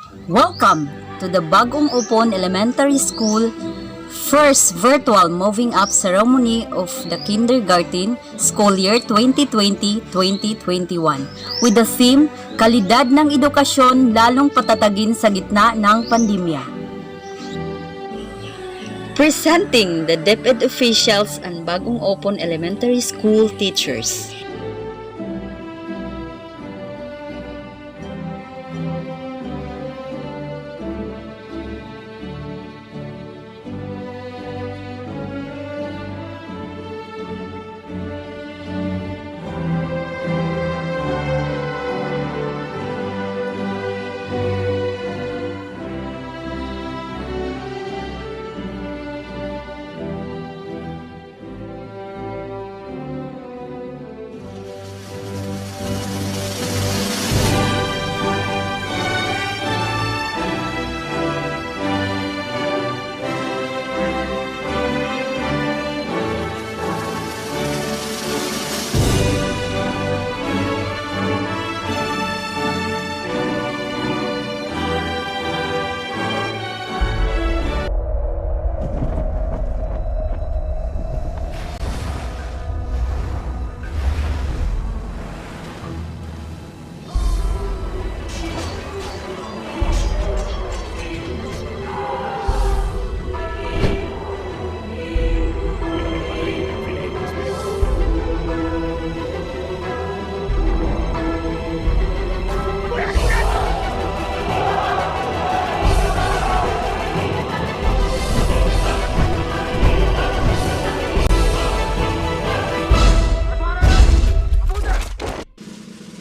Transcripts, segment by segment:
Welcome to the Bag-ong Opon Elementary School first virtual moving up ceremony of the kindergarten school year 2020-2021 with the theme Kalidad ng Edukasyon lalong patatagin sa gitna ng pandemya. Presenting the DepEd officials and Bag-ong Opon Elementary School teachers.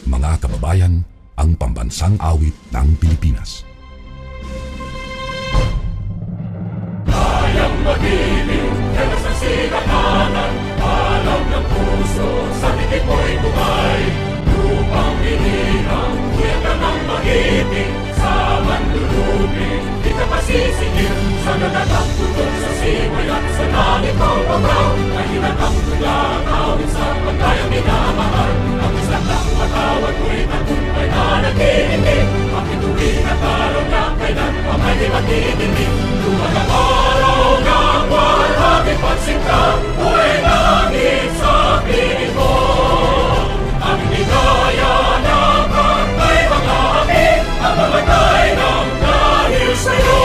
Mga kababayan, ang pambansang awit ng Pilipinas. Kayang mag-ibig, kaya sa sinakanan, alam ng puso, sa titik mo'y bumay. Lupang hinihang, kuya ka ng mag-ibig, sa manlulupin, di ka pasisigil, sa nagatang tutok sa simoy at sa langit mo pamraw, ay hinatang tula, awit sa pagkayang minamahal, ang isang lang matawag ko'y tagumpay na nag-iindig, bakit tuwing at araw na kailan pa may di mag-iindig, luwag ang araw na walhati pansinta, buhay langit sa piling mo, ang ligaya na kantay mga api, ang mamatay ng dahil sa'yo.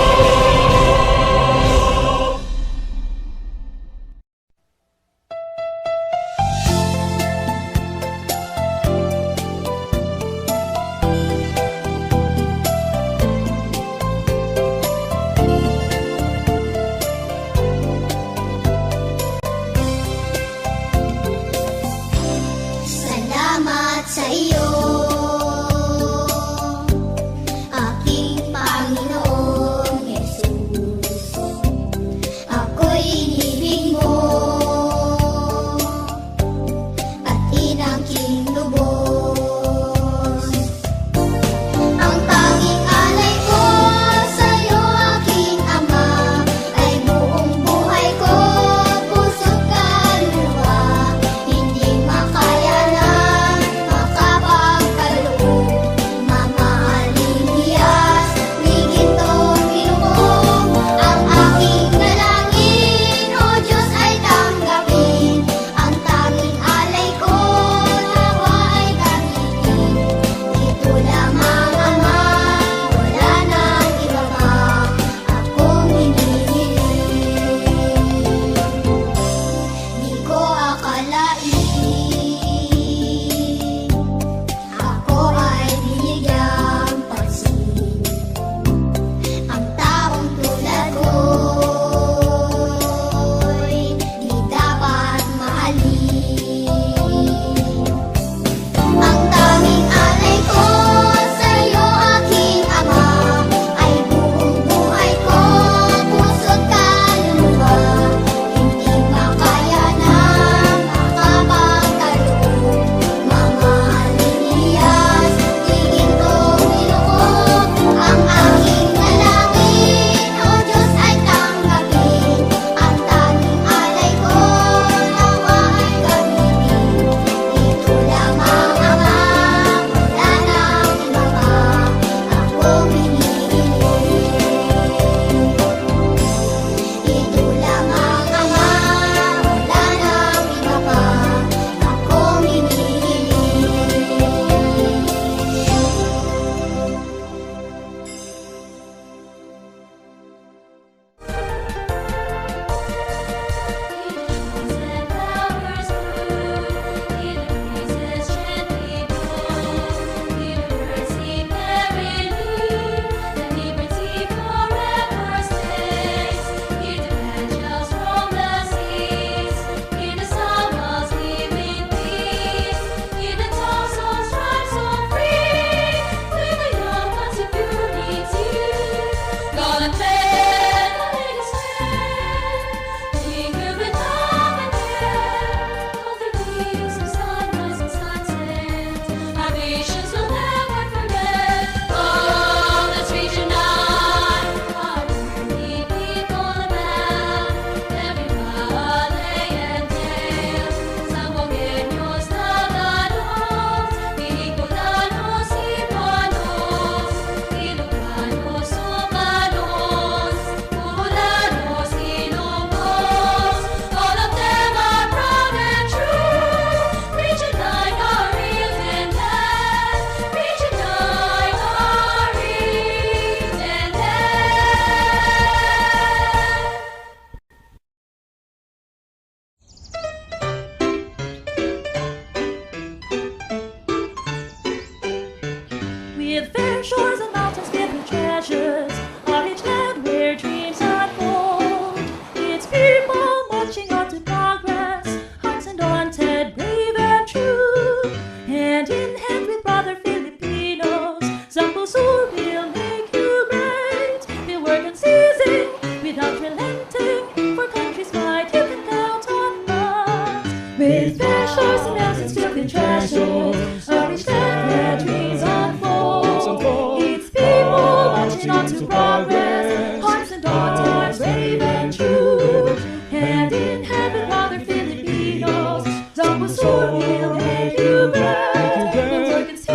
marching on to progress. Hearts and daughters, brave and true. Hand in hand with other Filipinos, Double Sword will make you glad. The work is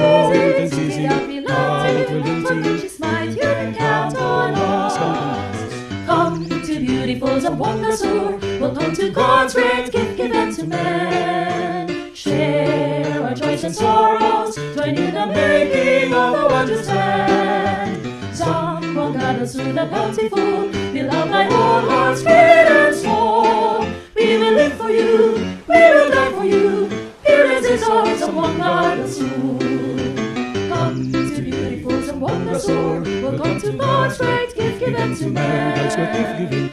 easy, without relenting. For country's might, you can count on us. Come to beautiful Zamboanga Sur. Welcome to God's great gift given to man. Share our joys and sorrows, join in the making of a wondrous land. Zamboanga the Sur, the bountiful, we love thy own hearts, great and small. We will live for you, we will die for you. Here is our Zamboanga the Sur. Come to beautiful Zamboanga Sur. Welcome to God's great gift given to man.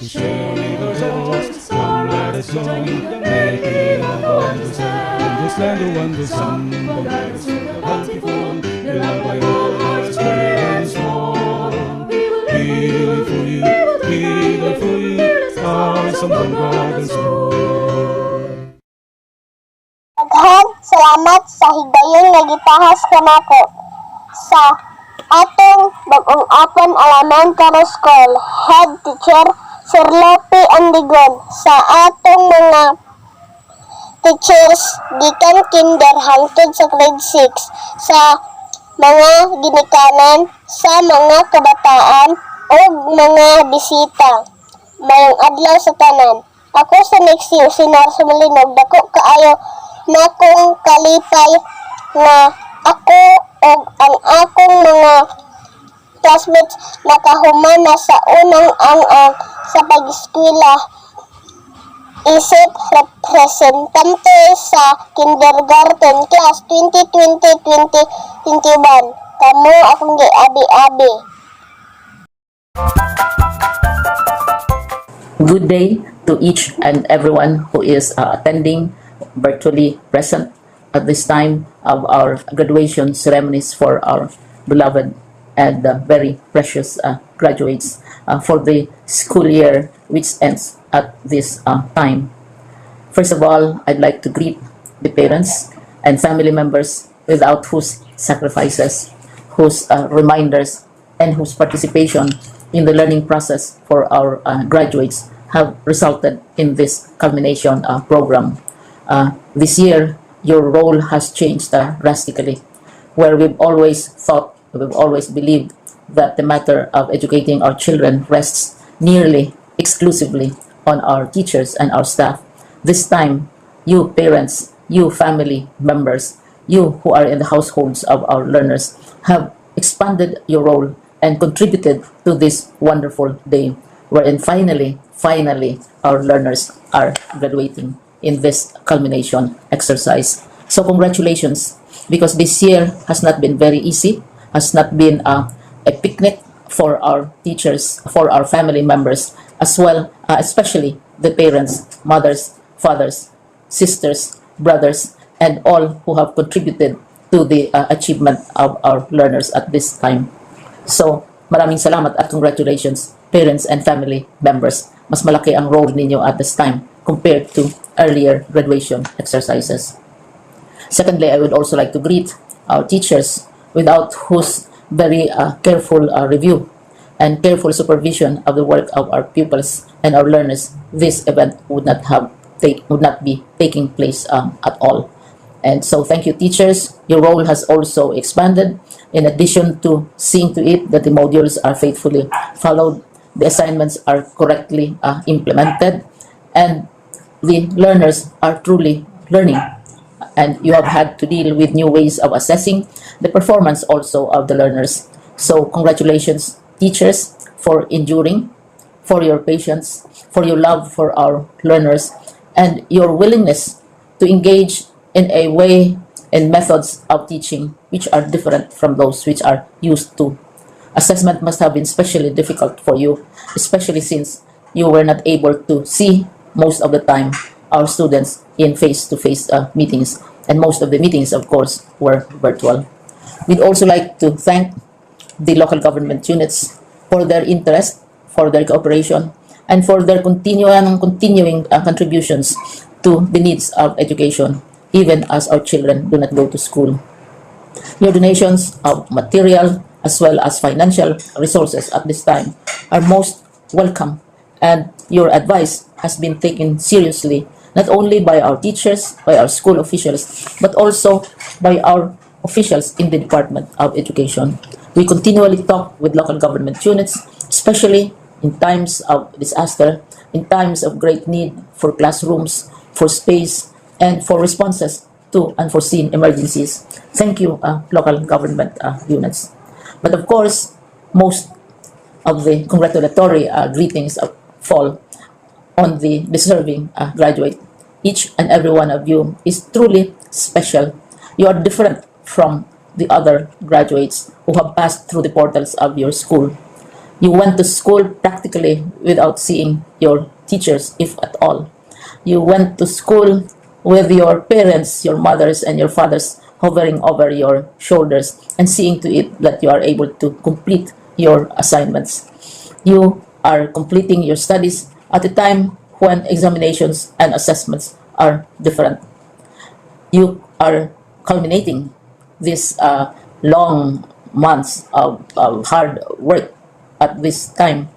Share our joys and sorrows, join in the making of a wondrous land. This land of wonders, Zamboanga the Sur, the bountiful, we love thy own hearts, great and small. We will live for you, we will die for you. Here is our Zamboanga the Sur. Daghan salamat sa higayong nagitahas kanako sa atong Bag-ong Opon Elementary School Head Teacher Sir Lope Andigon, sa atong mga teachers gikan kinder hangtod sa grade 6, sa mga ginikanan, sa mga kabataan o mga bisita. Mayong adlaw sa tanan. Ako sa next year, si Narso Malinog, dako kaayo na kong kalipay nga ako o ang akong mga classmates nakahuman na sa unang ang sa pag-eskwela isip representante sa kindergarten class 2020-2021. Kamu akong gi-abi-abi. Good day to each and everyone who is attending virtually present at this time of our graduation ceremonies for our beloved and very precious graduates for the school year which ends at this time. First of all, I'd like to greet the parents and family members without whose sacrifices, whose reminders, and whose participation in the learning process for our graduates have resulted in this culmination program. This year, your role has changed drastically, where we've always thought, we've always believed that the matter of educating our children rests nearly exclusively on our teachers and our staff. This time, you parents, you family members, you who are in the households of our learners have expanded your role and contributed to this wonderful day, wherein finally, our learners are graduating in this culmination exercise. So congratulations, because this year has not been very easy, has not been a picnic for our teachers, for our family members, as well, especially the parents, mothers, fathers, sisters, brothers, and all who have contributed to the achievement of our learners at this time. So, maraming salamat at congratulations, parents and family members. Mas malaki ang role ninyo at this time compared to earlier graduation exercises. Secondly, I would also like to greet our teachers, without whose very careful review and careful supervision of the work of our pupils and our learners, this event would not be taking place at all. And so thank you, teachers. Your role has also expanded. In addition to seeing to it that the modules are faithfully followed, the assignments are correctly implemented, and the learners are truly learning. And you have had to deal with new ways of assessing the performance also of the learners. So congratulations, teachers, for enduring, for your patience, for your love for our learners, and your willingness to engage in a way and methods of teaching which are different from those which are used to. Assessment must have been especially difficult for you, especially since you were not able to see most of the time our students in face-to-face meetings, and most of the meetings, of course, were virtual. We'd also like to thank the local government units for their interest, for their cooperation, and for their continuing contributions to the needs of education, even as our children do not go to school. Your donations of material as well as financial resources at this time are most welcome, and your advice has been taken seriously not only by our teachers, by our school officials, but also by our officials in the Department of Education. We continually talk with local government units, especially in times of disaster, in times of great need for classrooms, for space, and for responses to unforeseen emergencies. Thank you, local government units. But of course, most of the congratulatory greetings fall on the deserving graduate. Each and every one of you is truly special. You are different from the other graduates who have passed through the portals of your school. You went to school practically without seeing your teachers, if at all. You went to school with your parents, your mothers, and your fathers hovering over your shoulders and seeing to it that you are able to complete your assignments. You are completing your studies at a time when examinations and assessments are different. You are culminating these long months of hard work at this time,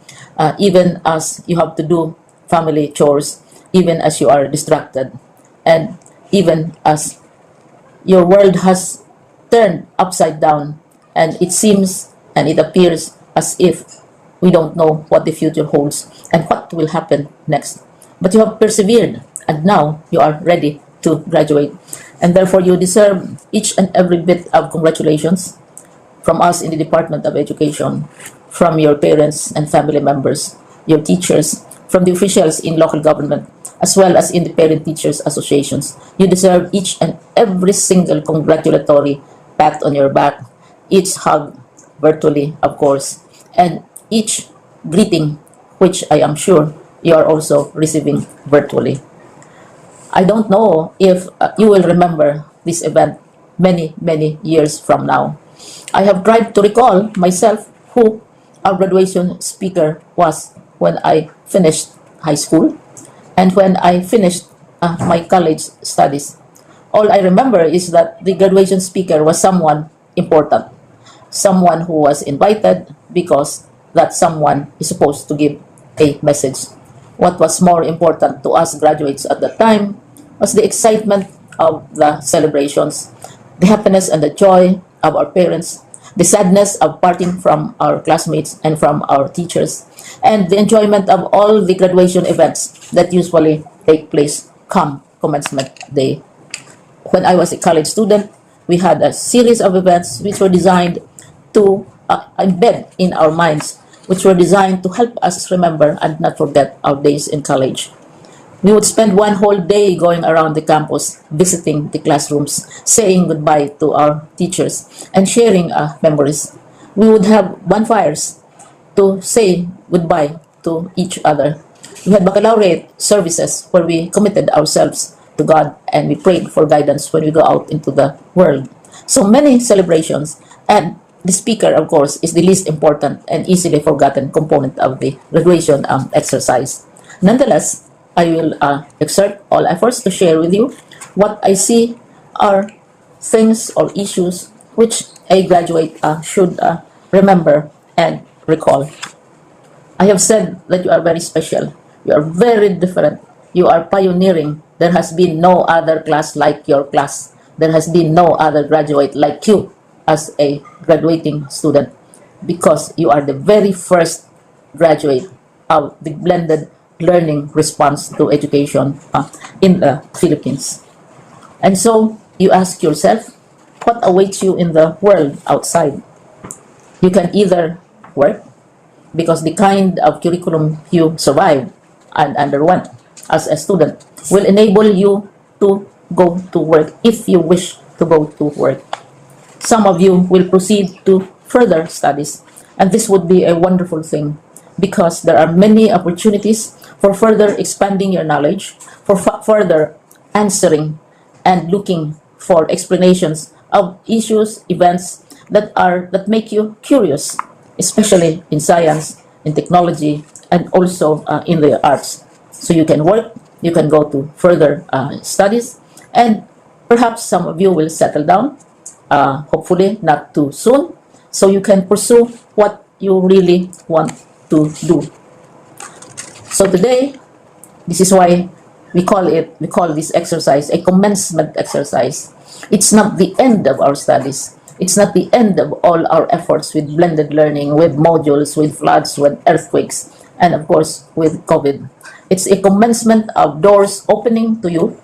even as you have to do family chores, even as you are distracted, and even as your world has turned upside down, and it seems and it appears as if we don't know what the future holds and what will happen next. But you have persevered, and now you are ready to graduate. And therefore, you deserve each and every bit of congratulations from us in the Department of Education, from your parents and family members, your teachers, from the officials in local government, as well as in the parent teachers associations. You deserve each and every single congratulatory pat on your back, each hug, virtually, of course, and each greeting, which I am sure you are also receiving virtually. I don't know if you will remember this event many, many years from now. I have tried to recall myself who our graduation speaker was when I finished high school and when I finished my college studies. All I remember is that the graduation speaker was someone important, someone who was invited because that someone is supposed to give a message. What was more important to us graduates at that time was the excitement of the celebrations, the happiness and the joy of our parents, the sadness of parting from our classmates and from our teachers, and the enjoyment of all the graduation events that usually take place come commencement day. When I was a college student, we had a series of events which were designed to embed in our minds, which were designed to help us remember and not forget our days in college. We would spend one whole day going around the campus, visiting the classrooms, saying goodbye to our teachers, and sharing memories. We would have bonfires to say goodbye to each other. We had baccalaureate services where we committed ourselves to God and we prayed for guidance when we go out into the world. So many celebrations, and the speaker, of course, is the least important and easily forgotten component of the graduation exercise. Nonetheless, I will exert all efforts to share with you what I see are things or issues which a graduate should remember and recall. I have said that you are very special. You are very different. You are pioneering. There has been no other class like your class. There has been no other graduate like you as a graduating student, because you are the very first graduate of the blended learning response to education in the Philippines. And so you ask yourself, what awaits you in the world outside? You can either work, because the kind of curriculum you survived and underwent as a student will enable you to go to work if you wish to go to work. Some of you will proceed to further studies, and this would be a wonderful thing because there are many opportunities for further expanding your knowledge, for further answering and looking for explanations of issues, events that make you curious, especially in science, in technology, and also in the arts. So you can work, you can go to further studies, and perhaps some of you will settle down, hopefully not too soon. so you can pursue what you really want to do. So today, this is why we call this exercise a commencement exercise. It's not the end of our studies. It's not the end of all our efforts with blended learning, with modules, with floods, with earthquakes, and of course with COVID. It's a commencement of doors opening to you.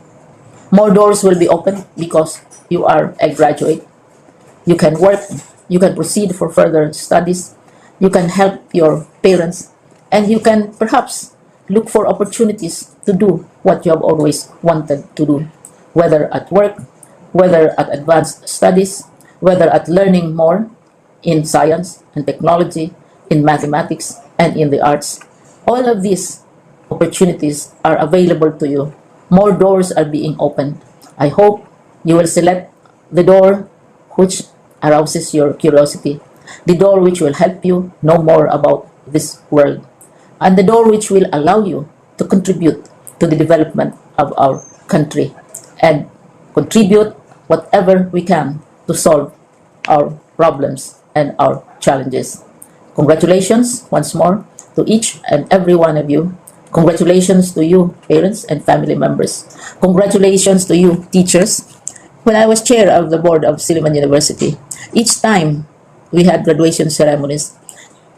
More doors will be opened because you are a graduate. You can work, you can proceed for further studies, you can help your parents, and you can perhaps look for opportunities to do what you have always wanted to do, whether at work, whether at advanced studies, whether at learning more in science and technology, in mathematics, and in the arts. All of these opportunities are available to you. More doors are being opened. I hope you will select the door which arouses your curiosity, the door which will help you know more about this world, and the door which will allow you to contribute to the development of our country and contribute whatever we can to solve our problems and our challenges. Congratulations once more to each and every one of you. Congratulations to you, parents and family members. Congratulations to you, teachers. When I was chair of the board of Silliman University, each time we had graduation ceremonies,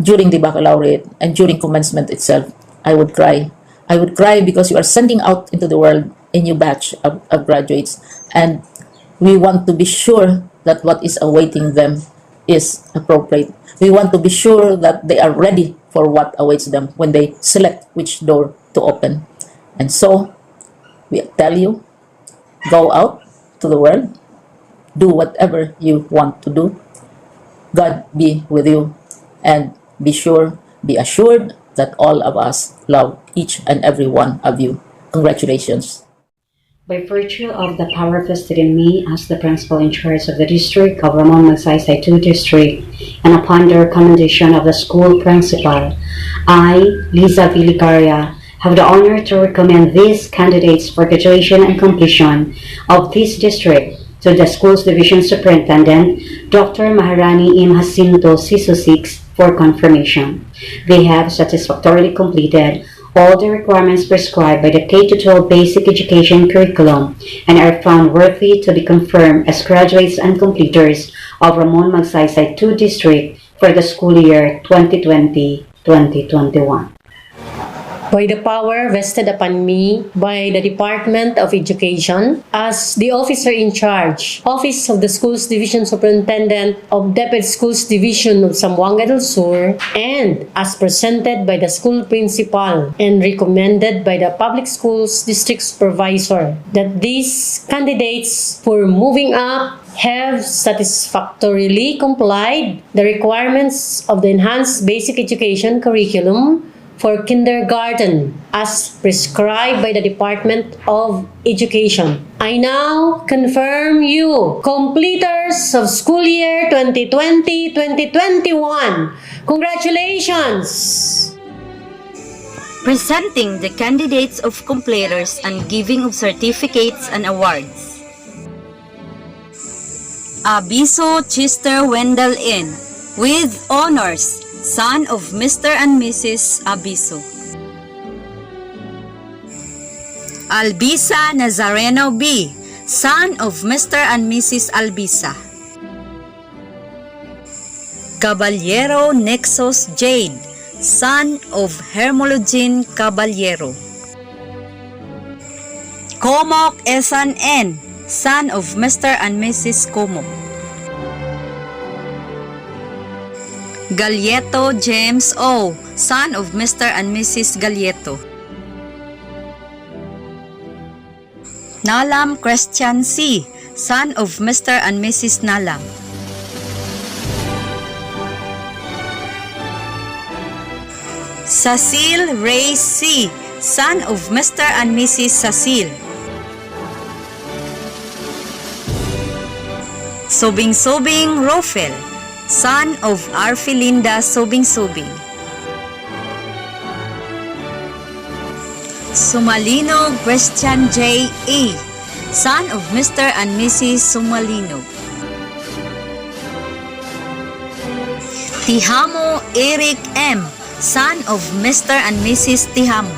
during the baccalaureate and during commencement itself, I would cry. I would cry because you are sending out into the world a new batch of graduates, and we want to be sure that what is awaiting them is appropriate. We want to be sure that they are ready for what awaits them when they select which door to open. And so, we tell you, go out to the world, do whatever you want to do. God be with you, and be assured that all of us love each and every one of you. Congratulations. By virtue of the power vested in me as the principal in charge of the district of Ramon Magsaysay II District, and upon the recommendation of the school principal, I, Liza Vilicaria, have the honor to recommend these candidates for graduation and completion of this district to the school's division superintendent, Dr. Maharani M. Jacinto Siso 6, for confirmation. They have satisfactorily completed all the requirements prescribed by the K-12 basic education curriculum and are found worthy to be confirmed as graduates and completers of Ramon Magsaysay II District for the school year 2020-2021. By the power vested upon me by the Department of Education as the officer in charge, Office of the Schools Division Superintendent of DepEd Schools Division of Zamboanga del Sur, and as presented by the school principal and recommended by the Public Schools District Supervisor, that these candidates for moving up have satisfactorily complied the requirements of the Enhanced Basic Education Curriculum for kindergarten as prescribed by the Department of Education. I now confirm you completers of school year 2020-2021. Congratulations! Presenting the candidates of completers and giving of certificates and awards. Abiso Chester Wendell N. with honors, son of Mr. and Mrs. Abiso. Albisa Nazareno B., son of Mr. and Mrs. Albisa. Caballero Nexos Jade, son of Hermologine Caballero. Comok Esan N., son of Mr. and Mrs. Comok. Galieto James O., son of Mr. and Mrs. Galieto. Nalam Christian C., son of Mr. and Mrs. Nalam. Cecil Ray C., son of Mr. and Mrs. Cecil. Sobing-Sobing Rofel, son of Arfilinda Sobing-Sobing. Sumalino Christian J. A., son of Mr. and Mrs. Sumalino. Tihamo Eric M., son of Mr. and Mrs. Tihamo.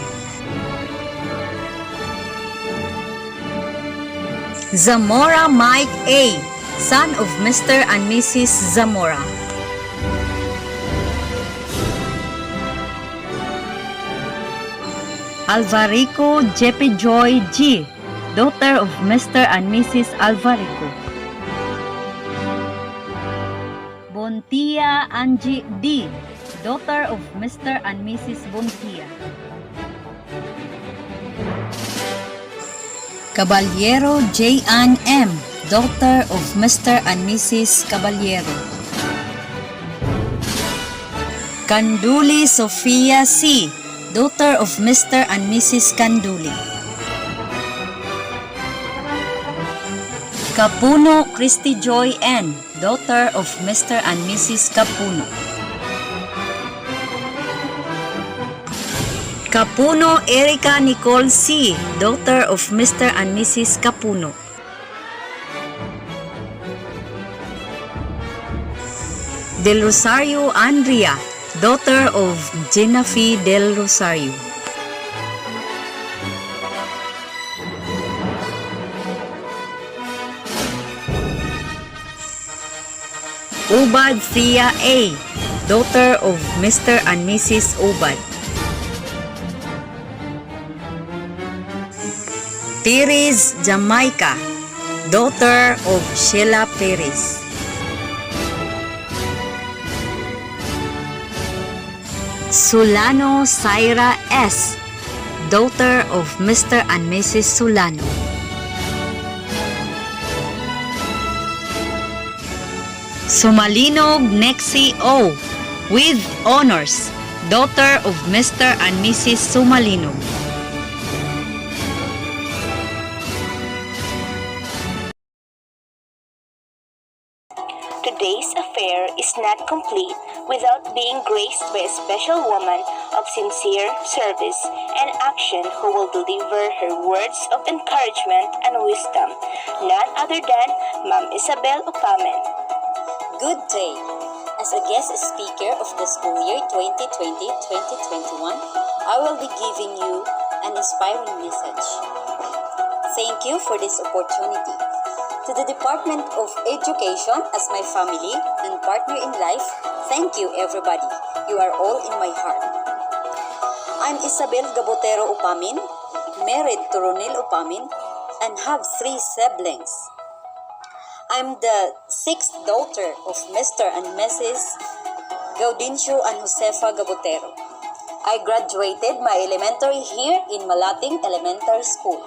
Zamora Mike A., son of Mr. and Mrs. Zamora. Alvarico Jeppe Joy G., daughter of Mr. and Mrs. Alvarico. Bontia Angie D., daughter of Mr. and Mrs. Bontia. Caballero J. Ann M., daughter of Mr. and Mrs. Caballero. Canduli Sofia C., daughter of Mr. and Mrs. Canduli. Capuno Christy Joy N., daughter of Mr. and Mrs. Capuno. Capuno Erica Nicole C., daughter of Mr. and Mrs. Capuno. Del Rosario Andrea, daughter of Genafi Del Rosario. Ubad Thea A., daughter of Mr. and Mrs. Ubad. Perez Jamaica, daughter of Sheila Perez. Solano Syra S., daughter of Mr. and Mrs. Solano. Sumalinog Nexi O., with honors, daughter of Mr. and Mrs. Sumalinog. Today's affair is not complete without being graced by a special woman of sincere service and action who will deliver her words of encouragement and wisdom, none other than Ma'am Isabel Opamen. Good day. As a guest speaker of the school year 2020-2021, I will be giving you an inspiring message. Thank you for this opportunity. To the Department of Education as my family and partner in life, thank you everybody. You are all in my heart. I'm Isabel Gabotero Opamin, married to Ronel Opamin, and have 3 siblings. I'm the 6th daughter of Mr. and Mrs. Gaudencio and Josefa Gabotero. I graduated my elementary here in Malating Elementary School.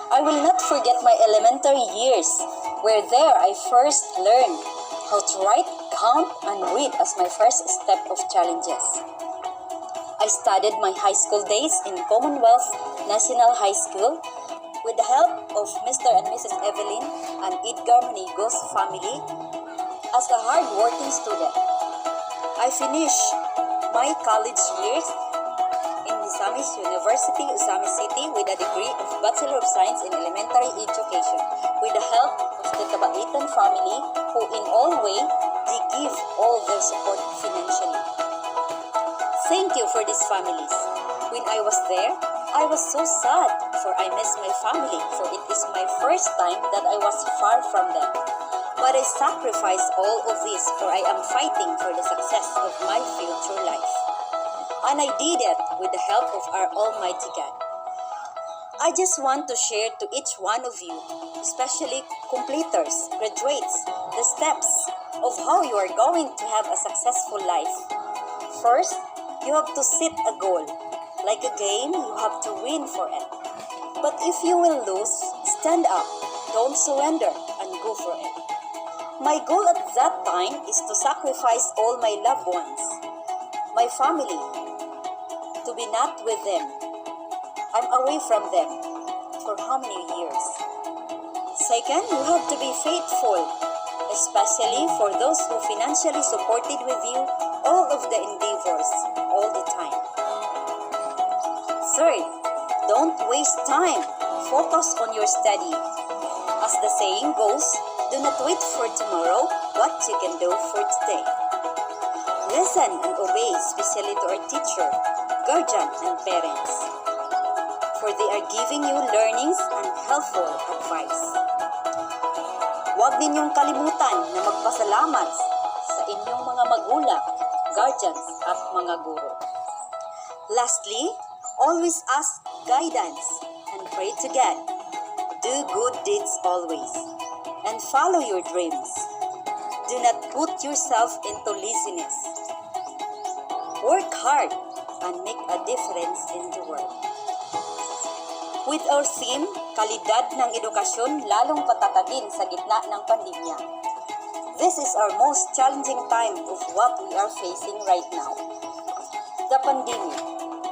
I will not forget my elementary years, where there I first learned how to write, count, and read as my first step of challenges. I studied my high school days in Commonwealth National High School with the help of Mr. and Mrs. Evelyn and Edgar Manigo's family as a hard-working student. I finished my college years in Misamis University, Usami City with a degree of Bachelor of Science in Elementary Education with the help of the Kabaitan family who in all way they give all their support financially. Thank you for these families. When I was there, I was so sad for I miss my family for it is my first time that I was far from them. But I sacrificed all of this for I am fighting for the success of my future life. And I did it with the help of our Almighty God. I just want to share to each one of you, especially completers, graduates, the steps of how you are going to have a successful life. First, you have to set a goal. Like a game, you have to win for it. But if you will lose, stand up, don't surrender, and go for it. My goal at that time is to sacrifice all my loved ones, my family, to be not with them. I'm away from them for how many years? Second, you have to be faithful, especially for those who financially supported with you all of the endeavors, all the time. Third, don't waste time. Focus on your study. As the saying goes, do not wait for tomorrow what you can do for today. Listen and obey, especially to our teacher, guardian, and parents, for they are giving you learnings and helpful advice. Huwag ninyong kalimutan na magpasalamat sa inyong mga magulang, guardians, at mga guro. Lastly, always ask guidance and pray to God. Do good deeds always and follow your dreams. Do not put yourself into laziness. Work hard and make a difference in the world. With our theme, kalidad ng edukasyon lalong patatagin sa gitna ng pandemya. This is our most challenging time of what we are facing right now. The pandemic.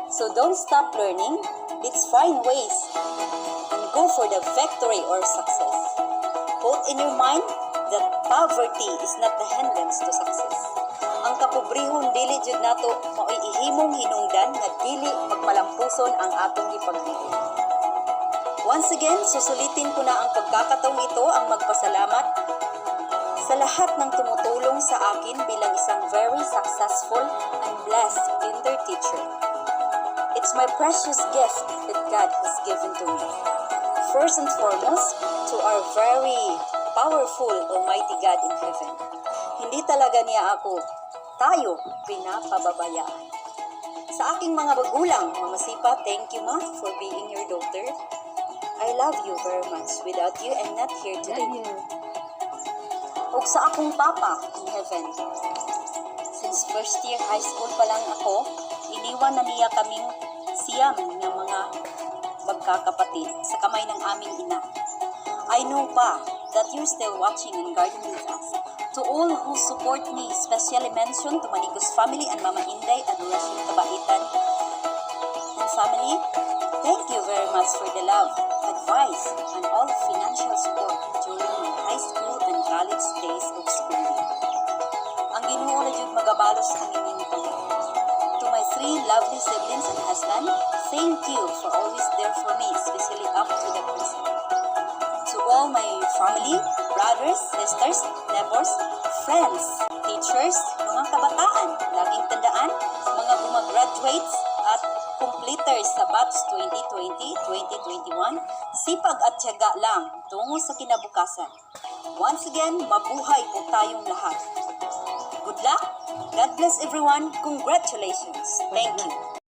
So don't stop learning. Let's find ways and go for the victory or success. Put in your mind that poverty is not the hindrance to success. Ang kapobrehon dili jud nato mao'y ihimong hinungdan nga dili magmalampuson ang atong gipaghiling. Once again, susulitin ko na ang pagkakataong ito ang magpasalamat sa lahat ng tumutulong sa akin bilang isang very successful and blessed kinder teacher. It's my precious gift that God has given to me. First and foremost, to our very powerful Almighty God in heaven. Hindi talaga niya tayo, pinapababayaan. Sa aking mga magulang, Mama Sipa, thank you ma for being your daughter. I love you very much. Without you, I'm not here today. Ug sa akong papa in heaven. Since first year high school pa lang ako, iniwan na niya kaming siyam ng mga magkakapatid sa kamay ng aming ina. I know pa that you're still watching and guarding with us. To all who support me, especially mentioned to Manikos family and Mama Inday at Rashid Kabaitan and family, thank you very much for the love, advice, and all financial support during my high school and college days of schooling. Ang Ginoo na jud magabalos ang inyong tanan. To my three lovely siblings and husband, thank you for always there for me, especially up to the present. To all my family, brothers, sisters, neighbors, friends, teachers, mga kabataan, laging tandaan, mga gumagraduates at completers sa batch 2020-2021, sipag at tiyaga lang tungo sa kinabukasan. Once again, mabuhay po tayong lahat. Good luck. God bless everyone. Congratulations. Thank you.